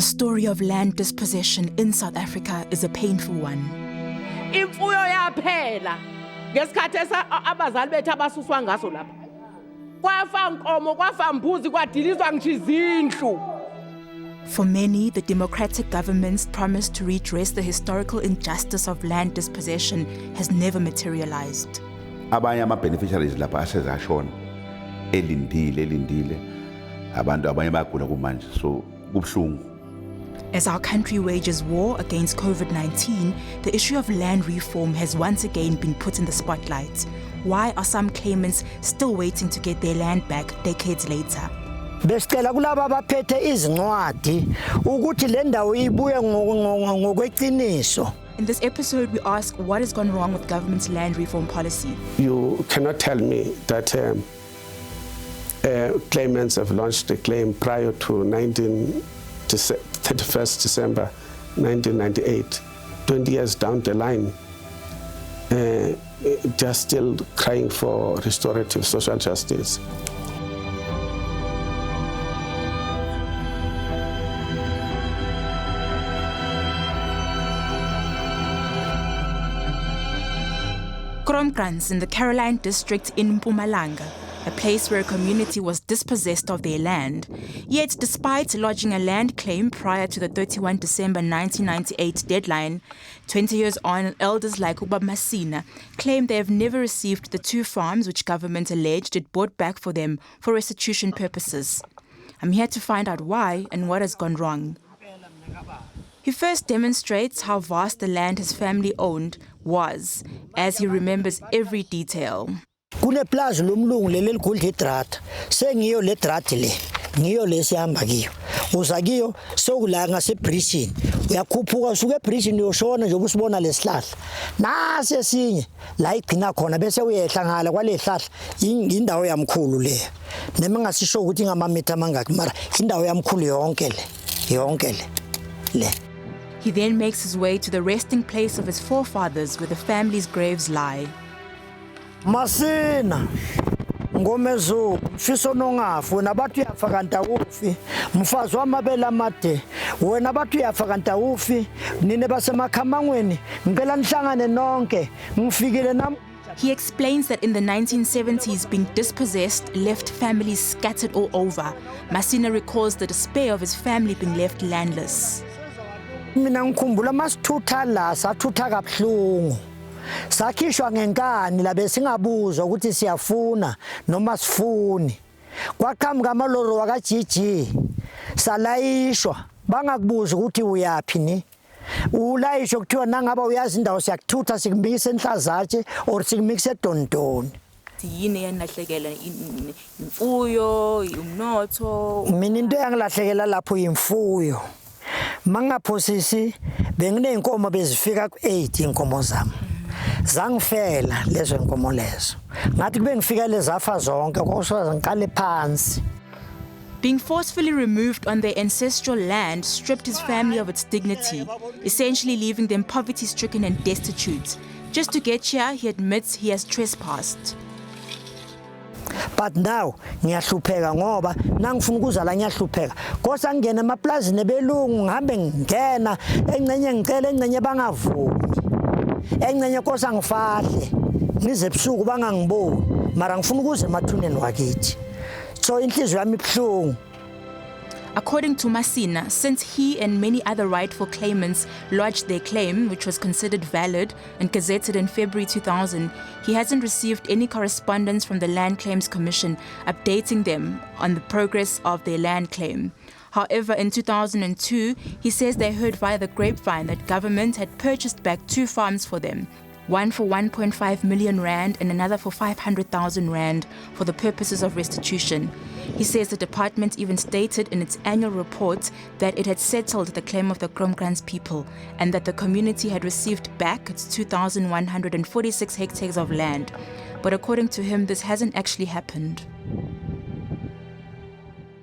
story of land dispossession in South Africa is a painful one. Imfuyo yaphela ngesikhathi abazali bethu abasuswa ngaso lapha. Kwafa inkomo, kwafa imbuzi, kwadilizwa ngisho izindlu. For many, the democratic government's promise to redress the historical injustice of land dispossession has never materialized. Abanye ama-beneficiaries lapha asezashona elindile abantu abanye bayagula kumanje, so kubuhlungu. As our country wages war against COVID-19, the issue of land reform has once again been put in the spotlight. Why are some claimants still waiting to get their land back decades later? Besicela kulabo abaphethe izincwadi ukuthi le ndawo ibuye ngokweqiniso. In this episode, we ask what has gone wrong with government's land reform policy. You cannot tell me that claimants have launched a claim prior to 31st December 1998, 20 years down the line, they're still crying for restorative social justice. Kromkrans in the Caroline district in Mpumalanga, a place where a community was dispossessed of their land. Yet, despite lodging a land claim prior to the 31 December 1998 deadline, 20 years on, elders like Uba Masina claim they have never received the 2 farms which government alleged it bought back for them for restitution purposes. I'm here to find out why and what has gone wrong. He first demonstrates how vast the land his family owned was, as he remembers every detail. Kune plaza lomlungu leli likhulu idrata sengiyo le drata le ngiyo lesihamba kiyo uzakiyo sokula ngasebridge uyakhuphuka usuke ebridge uyoshona nje ubusibona lesihlahla nase esinye la igcina khona bese uyehla ngala kwalehlahla indawo yamkhulu le noma ngasisho ukuthi ngamamitha mangaki mara indawo yamkhulu yonke le. He then makes his way to the resting place of his forefathers where the family's graves lie. Masina ngomezo fiso nongafu wena bathu yafa kanta ufi mfazi wamabela amade wena bathu yafa kanta ufi nine basemakhamangweni ngicela nihlangane nonke ngifikile nam. He explains that in the 1970s, being dispossessed left families scattered all over. Masina recalls the despair of his family being left landless. Mina ngikhumbula masithutha la sathutha kabuhlungu. Sakhishwa ngenkani labe singabuzwa ukuthi siyafuna noma sifuni. Kwaqhamuka amaloro wakaGG. Salayishwa bangakubuza ukuthi uyapi ni. Ulayisho kuthiwa nangaba uyazi indawo siyakuthutha sikubikisa enhlazatshe or sikubikisa eDontoni. Yini yanilahlekela imfuyo, umnotho? Mina into yangilahlekela lapho imfuyo. Mangaphosisi bengineenkomo bezifika ku8 inkomo zami. Zangifela lezo inkomo lezo. Ngathi kube ngifika lezafa zonke kosoza ngiqale phansi. Being forcefully removed on their ancestral land stripped his family of its dignity, essentially leaving them poverty-stricken and destitute. Just to get here, he admits he has trespassed. But now ngiyahlupheka ngoba nangifuna ukuzala ngiyahlupheka. Kosa ngene emaplazini ebelungu ngihambe ngena engcenye ngicela engcenye bangavumi. Engcenye kosa ngifahle. Ngize ebusuku bangangiboni mara ngifuna ukuze emathuneni wakithi. So inhliziyo yami ibhlungu. According to Masina, since he and many other rightful claimants lodged their claim, which was considered valid and gazetted in February 2000, he hasn't received any correspondence from the Land Claims Commission updating them on the progress of their land claim. However, in 2002, he says they heard via the grapevine that government had purchased back 2 farms for them, one for 1.5 million rand and another for 500,000 rand for the purposes of restitution. He says the department even stated in its annual report that it had settled the claim of the Kromkrans people and that the community had received back its 2,146 hectares of land. But according to him, this hasn't actually happened.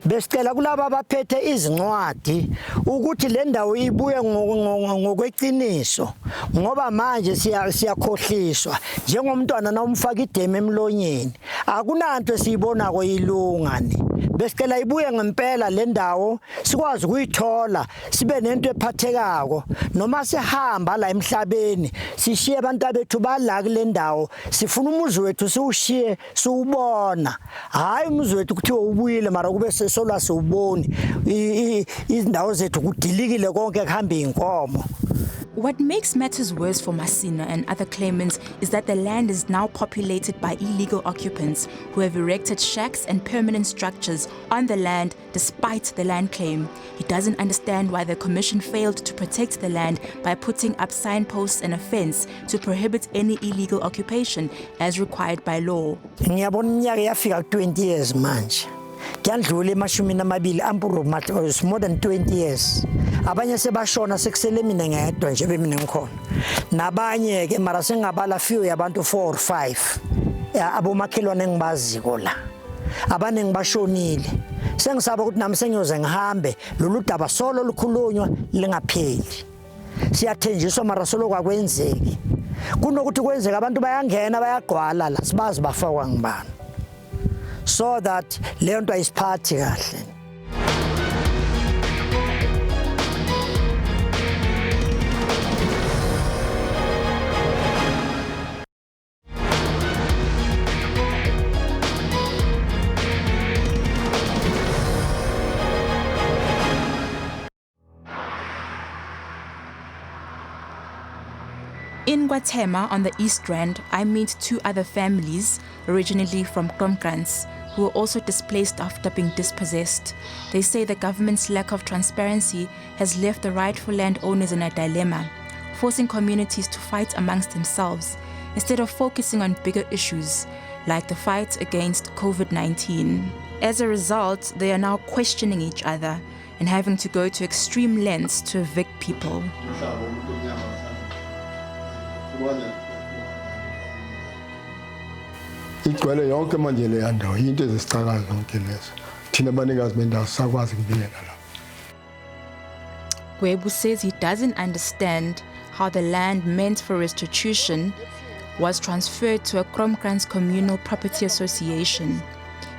Besicela kulabo abaphethe izincwadi ukuthi le ndawo ibuye ngokweqiniso ngoba manje siyakhohliswa njengomntwana nomfaka ideme emlonyeni akunanto siyibona koyilungani besicela ibuye ngempela le ndawo sikwazi ukuyithola sibe nento ephathekako noma sihamba la emhlabeni sishiye abantu abethu bala kule ndawo sifuna umuzi wethu siwushiye siwubona hayi umuzi wethu kuthiwa ubuyile mara kube sesolwa siwuboni izindawo zethu kudilikile konke kuhamba inkomo. What makes matters worse for Masina and other claimants is that the land is now populated by illegal occupants who have erected shacks and permanent structures on the land despite the land claim. He doesn't understand why the commission failed to protect the land by putting up signposts and a fence to prohibit any illegal occupation as required by law. Ngiyabona iminyaka yafika 20 years manje. Kuyandlula emashumi amabili it's more than 20 years. Abanye sebashona sekusele mina ngedwa nje bemina ngikhona. Nabanye ke mara sengabala few yabantu 4 or 5. Abomakhelwane engibaziko la. Abane ngibashonile. Sengisaba ukuthi nami sengiyoze ngihambe lolu daba solo lukhulunywa lingapheli. Siyathenjiswa mara solo kwakwenzeki. Kunokuthi kwenzeka abantu bayangena bayagqwala la sibazi bafakwa ngibani. So that le nto ayisiphathi kahle. In Guatemala, on the East Rand, I meet 2 other families, originally from Kromkrans, who were also displaced after being dispossessed. They say the government's lack of transparency has left the rightful landowners in a dilemma, forcing communities to fight amongst themselves, instead of focusing on bigger issues, like the fight against COVID-19. As a result, they are now questioning each other and having to go to extreme lengths to evict people. Igcwele yonke manje le yandawo into ezisicaka zonke lezo thina banikazi bendawo sakwazi ukubilela la. Gwebu says he doesn't understand how the land meant for restitution was transferred to a Kromkrans Communal Property Association.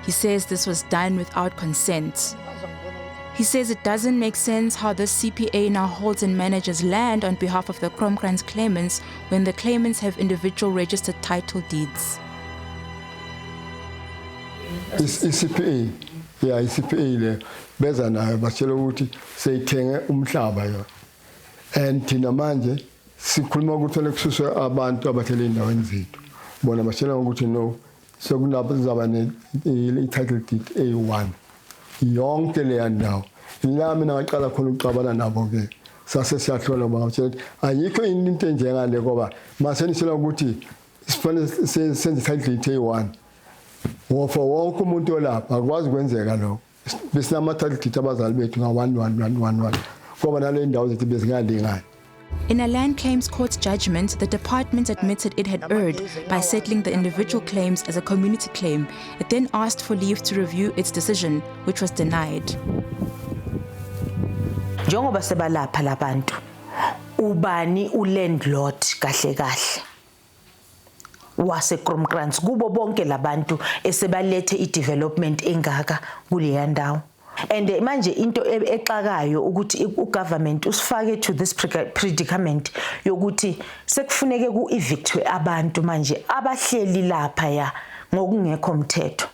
He says this was done without consent. He says it doesn't make sense how the CPA now holds and manages land on behalf of the Kromkrans claimants when the claimants have individual registered title deeds. ICPA, ICPA le beza nayo batshela ukuthi seyithenge umhlaba yo. And thina manje sikhuluma ukuthi lekususwe abantu abathele indaweni zethu. Bona batshela ukuthi no sokunaba ne-title deed A1. Yonke le yandawo la mina ngaqala khona ukuxabana nabo ke sase siyahlola batshela ayikho into enjengale ngoba mase nisela ukuthi sifanele senze title deed A1 ngoba wonke umuntu olapha akwazi kwenzeka lokho besinama title deed abazali bethu nga1111 ngoba nale indawo zethu bezingalingani. In a land claims court judgment, the department admitted it had erred by settling the individual claims as a community claim. It then asked for leave to review its decision, which was denied. Njengoba sebalapha labantu, ubani ulandlord kahle kahle wase Kromkrans kubo bonke labantu esebalethe i-development engaka kule ndawo. And manje into exakayo ukuthi ugovernment usifake to this predicament yokuthi sekufuneke ku-evictwe abantu manje abahleli lapha ya ngokungekho mthetho.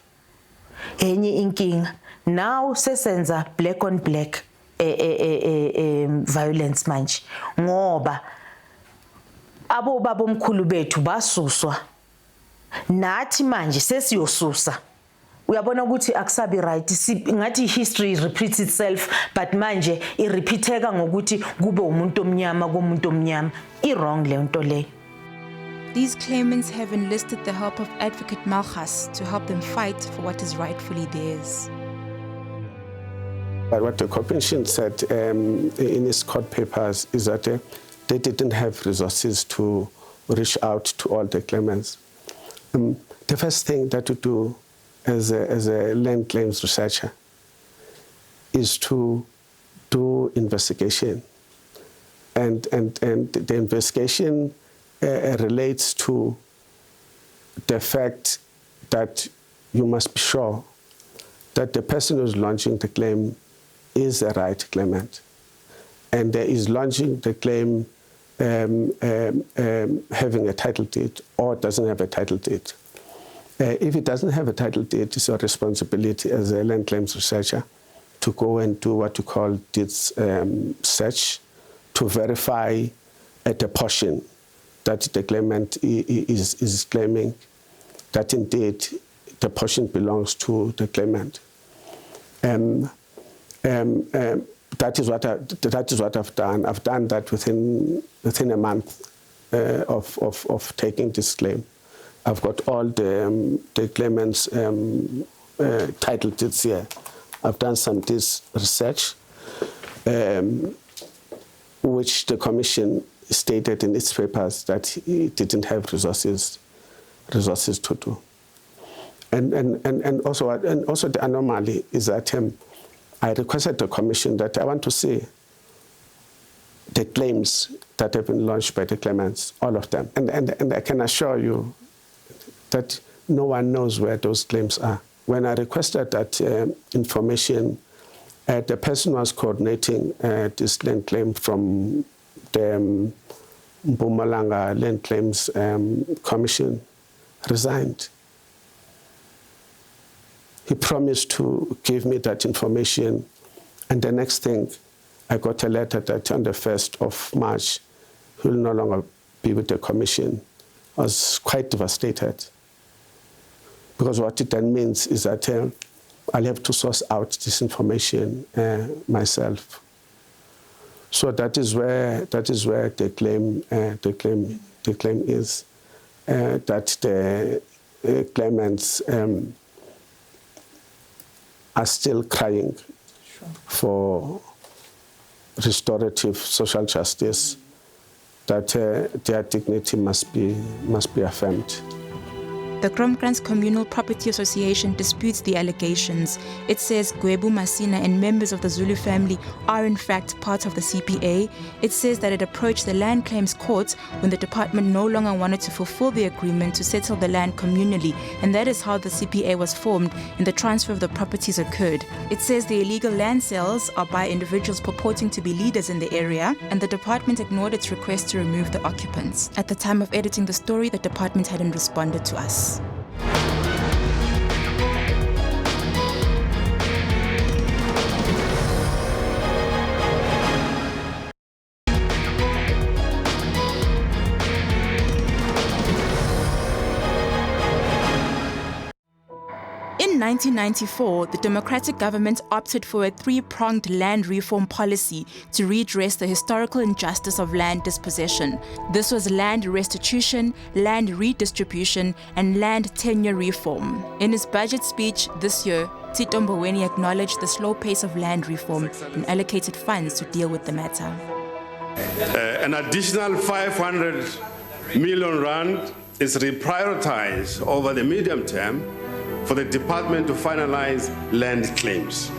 Enye inkinga now sesenza black on black violence manje ngoba abo babomkhulu bethu basuswa nathi manje sesiyosusa. Uyabona ukuthi akusabi right ngathi history repeats itself but manje irepeateka ngokuthi kube umuntu omnyama komuntu omnyama wrong le nto le. These claimants have enlisted the help of advocate Malchas to help them fight for what is rightfully theirs. But what the commission said in its court papers is that they didn't have resources to reach out to all the claimants. The first thing that to do as a land claims researcher is to do investigation. And the investigation relates to the fact that you must be sure that the person who's launching the claim is a right claimant, and is launching the claim having a title deed or doesn't have a title deed. If it doesn't have a title deed, it's your responsibility as a land claims researcher to go and do what you call deeds search to verify at a portion that the claimant is claiming that indeed the portion belongs to the claimant. That is what I've done. I've done that within a month of taking this claim. I've got all the claimant's title deeds here. I've done some deeds research, which the commission stated in its papers that it didn't have resources to do. And also the anomaly is that I requested the commission that I want to see the claims that have been launched by the claimants, all of them. And I can assure you that no one knows where those claims are. When I requested that information, the person who was coordinating this land claim from the Mpumalanga Land Claims Commission resigned. He promised to give me that information, and the next thing, I got a letter that on the 1st of March, he will no longer be with the commission. I was quite devastated, because what it then means is that I'll have to source out this information myself. So that is where the claim is, that the claimants are still crying for restorative social justice, that their dignity must be affirmed. The Kromkrans Communal Property Association disputes the allegations. It says Gwebu Masina and members of the Zulu family are in fact part of the CPA. It says that it approached the land claims court when the department no longer wanted to fulfill the agreement to settle the land communally, and that is how the CPA was formed and the transfer of the properties occurred. It says the illegal land sales are by individuals purporting to be leaders in the area, and the department ignored its request to remove the occupants. At the time of editing the story, the department hadn't responded to us. In 1994, the Democratic government opted for a three-pronged land reform policy to redress the historical injustice of land dispossession. This was land restitution, land redistribution, and land tenure reform. In his budget speech this year, Tito Mboweni acknowledged the slow pace of land reform and allocated funds to deal with the matter. An additional 500 million rand is reprioritized over the medium term for the department to finalize land claims.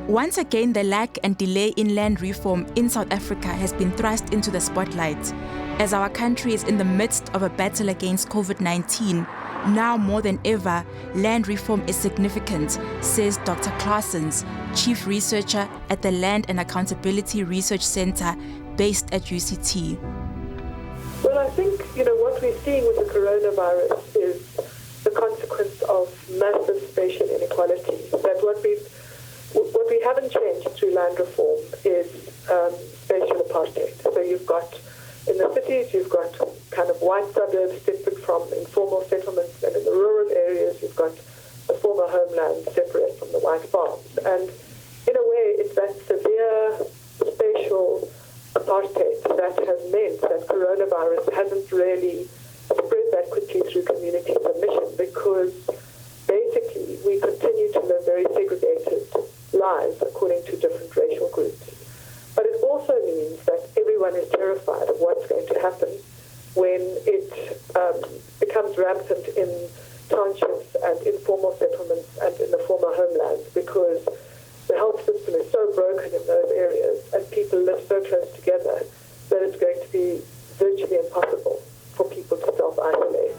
Once again, the lack and delay in land reform in South Africa has been thrust into the spotlight. As our country is in the midst of a battle against COVID-19, now more than ever, land reform is significant, says Dr. Claessens, Chief Researcher at the Land and Accountability Research Center based at UCT. Well, I think, what we're seeing with the coronavirus is the consequence of massive spatial inequality. That what we haven't changed through land reform is spatial apartheid. So you've got, in the cities, you've got kind of white suburbs separate from informal settlements, and in the rural areas, you've got the former homeland separate from the white farms. And in a way, it's that severe spatial apartheid that has meant that coronavirus hasn't really spread that quickly through community submission, because basically we continue to live very segregated lives according to different racial groups. But it also means that everyone is terrified of what's going to happen when it becomes rampant in townships and informal settlements and in the former homelands, because the health system is so broken in those areas and people live so close together that it's going to be virtually impossible for people to self-isolate.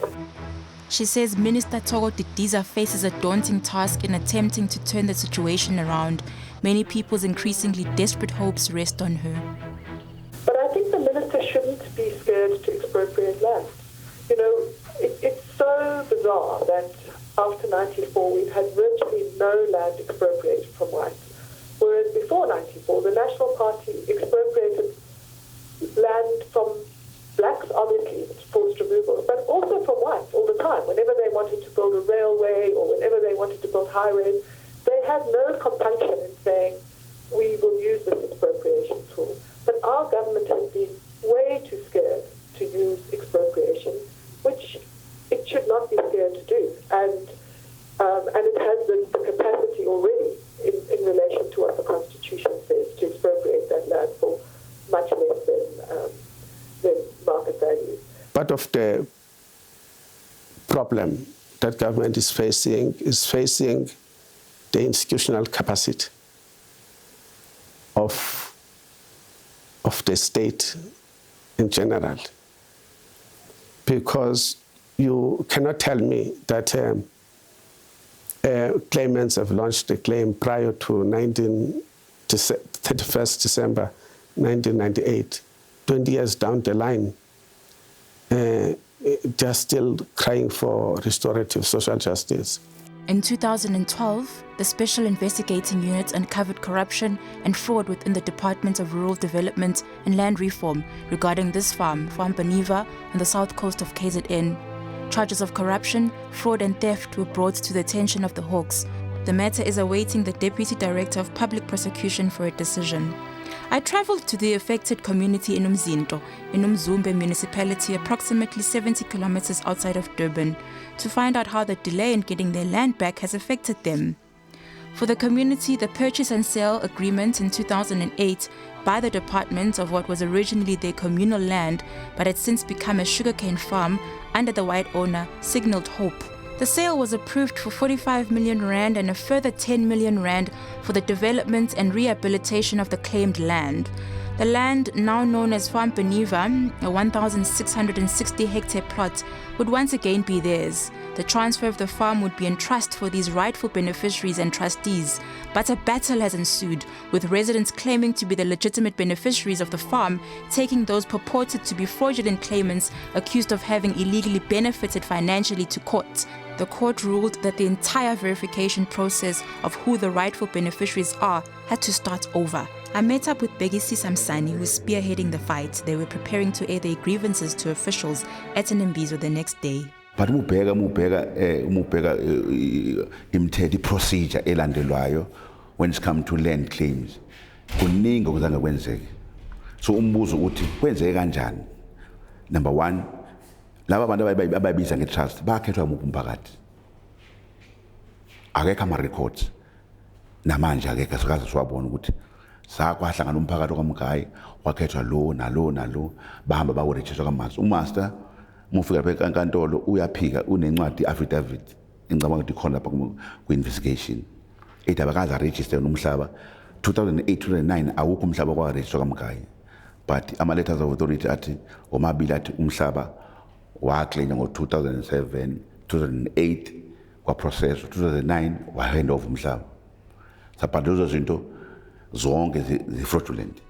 She says Minister Thoko Didiza faces a daunting task in attempting to turn the situation around. Many people's increasingly desperate hopes rest on her. But I think the minister shouldn't be scared to expropriate land. You know, it's so bizarre that after 94 we've had virtually no land expropriated from whites. Whereas before 94, the National Party expropriated land from blacks, obviously, forced removals, but also from whites all the time. Whenever they wanted to build a railway or whenever they wanted to build highways, they had no compunction in saying, we will use this expropriation tool. But our government has been way too scared to use expropriation, which it should not be scared to do. And it has the capacity already in relation to what the Constitution says to expropriate that land for much less than market value. Part of the problem that government is facing the institutional capacity of the state in general. Because you cannot tell me that claimants have launched a claim prior to 31st December 1998, 20 years down the line, they're still crying for restorative social justice. In 2012, the Special Investigating Unit uncovered corruption and fraud within the Department of Rural Development and Land Reform regarding this farm, Farm Beniva, on the south coast of KZN. Charges of corruption, fraud and theft were brought to the attention of the Hawks. The matter is awaiting the Deputy Director of Public Prosecution for a decision. I travelled to the affected community in Umzinto, in Umzumbe municipality, approximately 70 kilometers outside of Durban, to find out how the delay in getting their land back has affected them. For the community, the purchase and sale agreement in 2008 by the department of what was originally their communal land but had since become a sugarcane farm under the white owner signalled hope. The sale was approved for 45 million rand and a further 10 million rand for the development and rehabilitation of the claimed land. The land, now known as Farm Beniva, a 1,660 hectare plot, would once again be theirs. The transfer of the farm would be in trust for these rightful beneficiaries and trustees. But a battle has ensued, with residents claiming to be the legitimate beneficiaries of the farm, taking those purported to be fraudulent claimants accused of having illegally benefited financially to court. The court ruled that the entire verification process of who the rightful beneficiaries are had to start over. I met up with Begisi Samsani, who is spearheading the fight. They were preparing to air their grievances to officials at Nimbizo the next day. But umubheka imithetho procedure elandelwayo when it comes to land claims kuningi okuzange kwenzeke. So umbuzo uthi kwenzeke kanjani? Number one, laba bantu abayibiza ngetrust bakhethwa umuphi umphakathi? Akekho ama-records namanje akekho sikaze siwabona ukuthi sakwahlangana umphakathi kwaMgayi kwakhethwa lo nalo bahamba baworejiswa kamaster. Umaster mufika phe enkantolo uyaphika unencwadi affidavit engicabanga ukuthi ikhona lapha ku-investigation ethi abakaze aregister nomhlaba 2008-2009 awukho umhlaba kwaregister kaMgayi, but ama-letters of authority athi omabili athi umhlaba waclaim ngo-2007, 2008 kwaprocess, 2009 wahand over umhlaba. But those zinto zonke zi-fraudulent.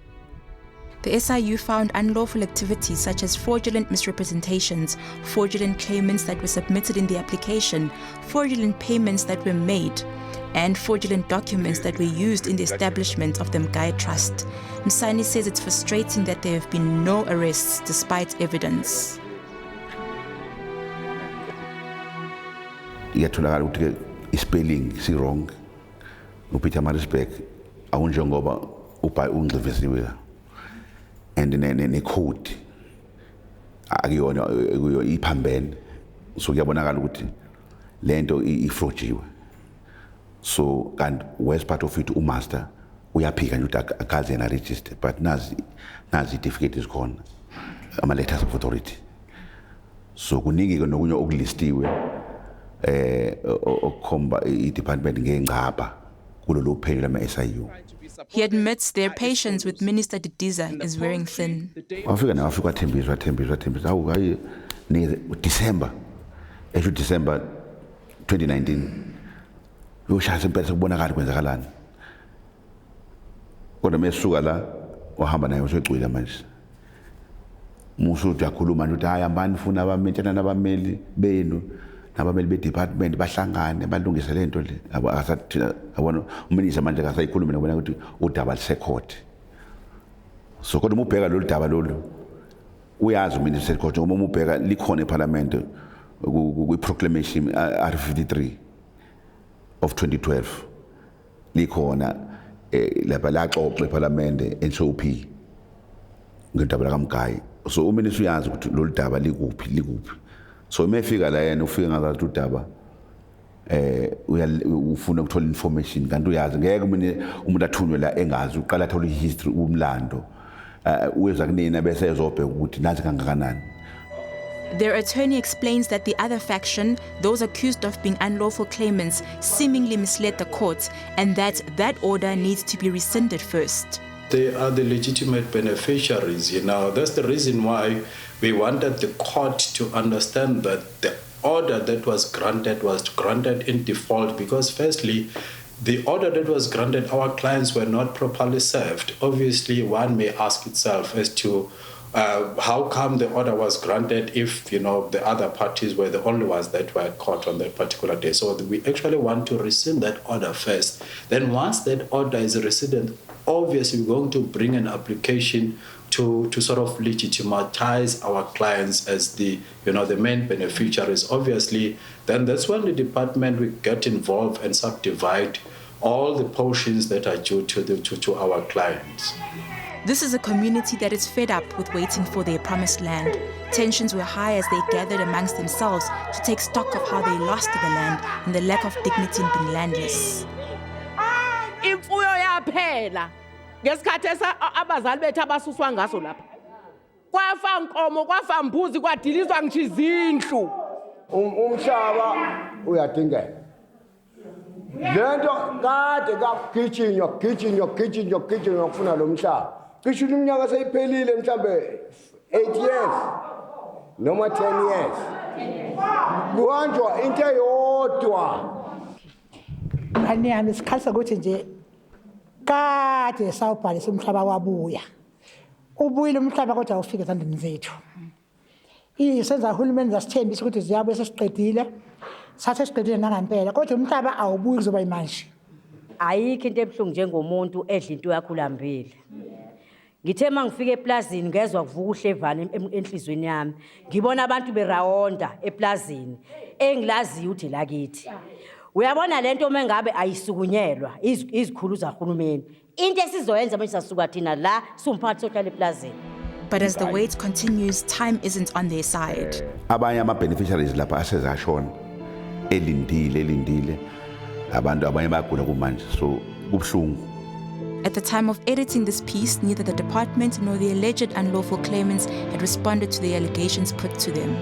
The SIU found unlawful activities such as fraudulent misrepresentations, fraudulent claimants that were submitted in the application, fraudulent payments that were made, and fraudulent documents that were used in the establishment of the Mgayi Trust. Msani says it's frustrating that there have been no arrests despite evidence. Iyatholakala ukuthi ispelling si wrong. Upeter Marisbeck awunjengoba ungcivisiwe and ne-code akuyona iphambene, so kuyabonakala ukuthi lento ifrojiwe. So kanti worst part of it umaster uyaphika nje ukuthi akaze na register, but nazi certificate isikhona, ama-letters of authority. So kuningi-ke nokunye okulistiwe okukhomba i-department ngengcapha kulolu phenyo lama-SIU. He admits their patience with Minister Didiza is wearing thin. Wafika wathembiswa hawu hayi December esho December 2019 uyoshaya impela sekubonakala kwenzakalani kodwa mesuka la wahamba naye usecwila manje musu uyakhuluma nje uthi hayi ambani funa abamentshana nabameli benu nabameli bedepartment bahlangane balungise lento le akasathina abona uminister manje akasayikhuluma nabona ukuthi udaba lisecourt so kodwa ubheka lolu daba lolu uyazi uminister court ngoba ubheka likhona eParliament ku-proclamation R53 of 2012 likhona lapha laxoxa eParliament NSOP ngedaba lakaMgayi so uminister uyazi ukuthi lolu daba likuphi so mefika la yena ufike ngazathi udaba ufuna ukuthola information kanti uyazi ngeke umuntu athunywe la engazi uqala athola ihistory umlando uyeza kunina bese ezobheka ukuthi nazi kangakanani. Their attorney explains that the other faction, those accused of being unlawful claimants, seemingly misled the court and that order needs to be rescinded first. They are the legitimate beneficiaries, That's the reason why we wanted the court to understand that the order that was granted in default because firstly, the order that was granted, our clients were not properly served. Obviously, one may ask itself as to how come the order was granted if, the other parties were the only ones that were caught on that particular day. So we actually want to rescind that order first. Then once that order is rescinded, obviously we're going to bring an application to sort of legitimatize our clients as the main beneficiaries. Obviously, then that's when the department will get involved and subdivide all the portions that are due to our clients. This is a community that is fed up with waiting for their promised land. Tensions were high as they gathered amongst themselves to take stock of how they lost the land and the lack of dignity in being landless. Imfuyo yaphela ngesikhathi abazali bethu abasuswa ngaso lapha. Kwafa inkomo, kwafa imbuzi, kwadilizwa ngisho izindlu. Umhlaba uyadingeka. Lento kade kagijinywa ukufuna lo mhlaba. Cishe iminyaka seyiphelile mhlambe 8 years noma 10 years. Kuhanjwa into eyodwa. Kaniyami sikhalisa ukuthi nje kade sawubhalisa umhlaba wabuya. Ubuyile umhlaba kodwa awufike ezandleni zethu. Isenza uhulumeni zasithembisa ukuthi ziyabuye sesiqedile. Sathe siqedile nangempela kodwa umhlaba awubuyi kuzoba imanje. Ayikho into ebuhlungu njengomuntu edla into yakho ulambile. Ngithe mangifika eplazini ngezwe kuvuka uhlevana enhlizweni yami. Ngibona abantu berawonda eplazini engilaziyo uthi lakithi. Uyabona lento mengabe ayisukunyelwa izikhulu zahulumeni. Into esizoyenza manje sasuka thina la sumphathi sohlala eplazini. But as the wait continues, time isn't on their side. Abanye ama-beneficiaries lapha asezashona elindile abantu abanye bayagula kumanje so kubuhlungu. At the time of editing this piece, neither the department nor the alleged unlawful claimants had responded to the allegations put to them.